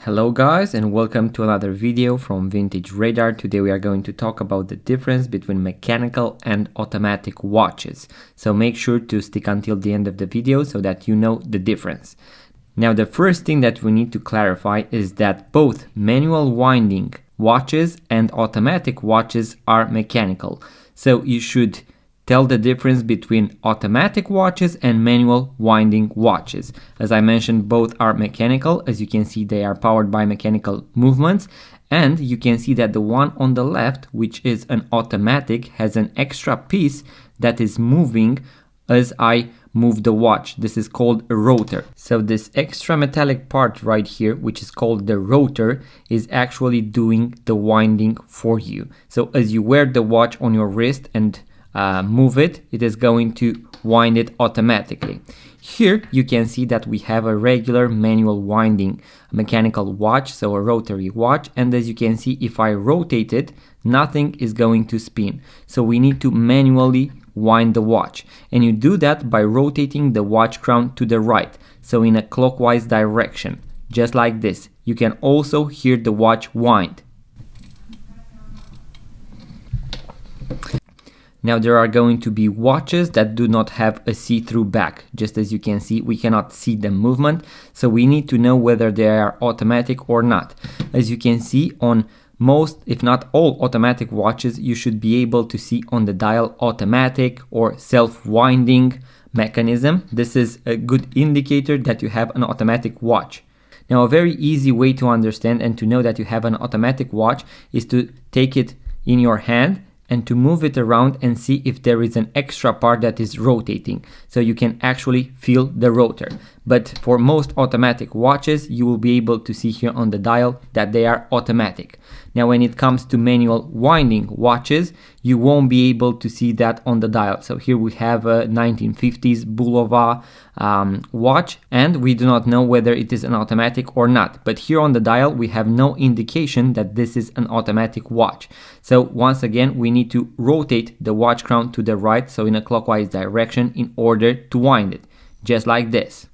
Hello guys, and welcome to another video from Vintage Radar. Today we are going to talk about the difference between mechanical and automatic watches. So make sure to stick until the end of the video so that you know the difference. Now the first thing that we need to clarify is that both manual winding watches and automatic watches are mechanical. So you should tell the difference between automatic watches and manual winding watches. As I mentioned, both are mechanical. As you can see, they are powered by mechanical movements, and you can see that the one on the left, which is an automatic, has an extra piece that is moving as I move the watch. This is called a rotor. So this extra metallic part right here, which is called the rotor, is actually doing the winding for you. So as you wear the watch on your wrist and move it, it is going to wind it automatically. Here you can see that we have a regular manual winding mechanical watch, so a rotary watch, and as you can see, if I rotate it, nothing is going to spin. So we need to manually wind the watch, and you do that by rotating the watch crown to the right, so in a clockwise direction, just like this. You can also hear the watch wind. Now there are going to be watches that do not have a see-through back. Just as you can see, we cannot see the movement, so we need to know whether they are automatic or not. As you can see, on most, if not all automatic watches, you should be able to see on the dial automatic or self-winding mechanism. This is a good indicator that you have an automatic watch. Now a very easy way to understand and to know that you have an automatic watch is to take it in your hand and to move it around and see if there is an extra part that is rotating, so you can actually feel the rotor. But for most automatic watches, you will be able to see here on the dial that they are automatic. Now when it comes to manual winding watches, you won't be able to see that on the dial. So here we have a 1950s Bulova watch, and we do not know whether it is an automatic or not. But here on the dial, we have no indication that this is an automatic watch. So once again, we need to rotate the watch crown to the right, so in a clockwise direction, in order to wind it, just like this.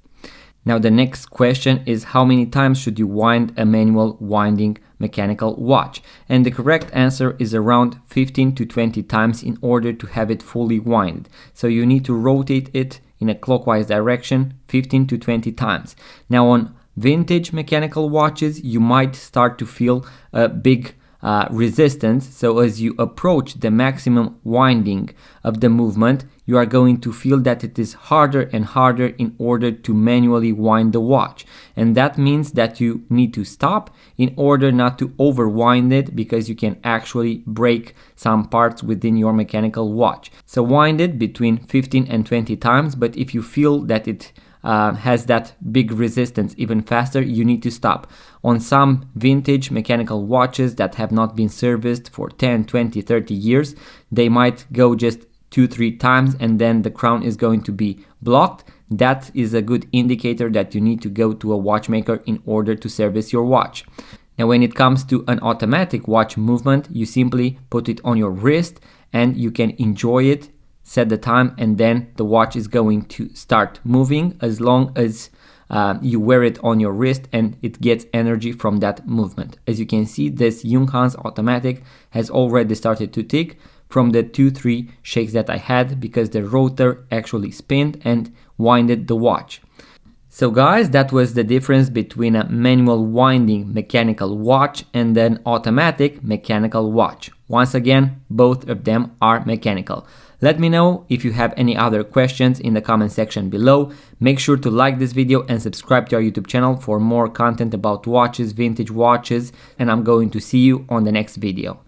Now the next question is, how many times should you wind a manual winding mechanical watch? And the correct answer is around 15 to 20 times in order to have it fully winded. So you need to rotate it in a clockwise direction 15 to 20 times. Now on vintage mechanical watches, you might start to feel a big resistance. So as you approach the maximum winding of the movement, you are going to feel that it is harder and harder in order to manually wind the watch. And that means that you need to stop in order not to overwind it, because you can actually break some parts within your mechanical watch. So wind it between 15 and 20 times, but if you feel that it has that big resistance even faster, you need to stop. On some vintage mechanical watches that have not been serviced for 10, 20, 30 years, they might go just 2-3 times and then the crown is going to be blocked. That is a good indicator that you need to go to a watchmaker in order to service your watch. Now when it comes to an automatic watch movement, you simply put it on your wrist and you can enjoy it, set the time, and then the watch is going to start moving as long as you wear it on your wrist and it gets energy from that movement. As you can see, this Junghans automatic has already started to tick from the 2-3 shakes that I had, because the rotor actually spinned and winded the watch. So guys, that was the difference between a manual winding mechanical watch and an automatic mechanical watch. Once again, both of them are mechanical. Let me know if you have any other questions in the comment section below. Make sure to like this video and subscribe to our YouTube channel for more content about watches, vintage watches, and I'm going to see you on the next video.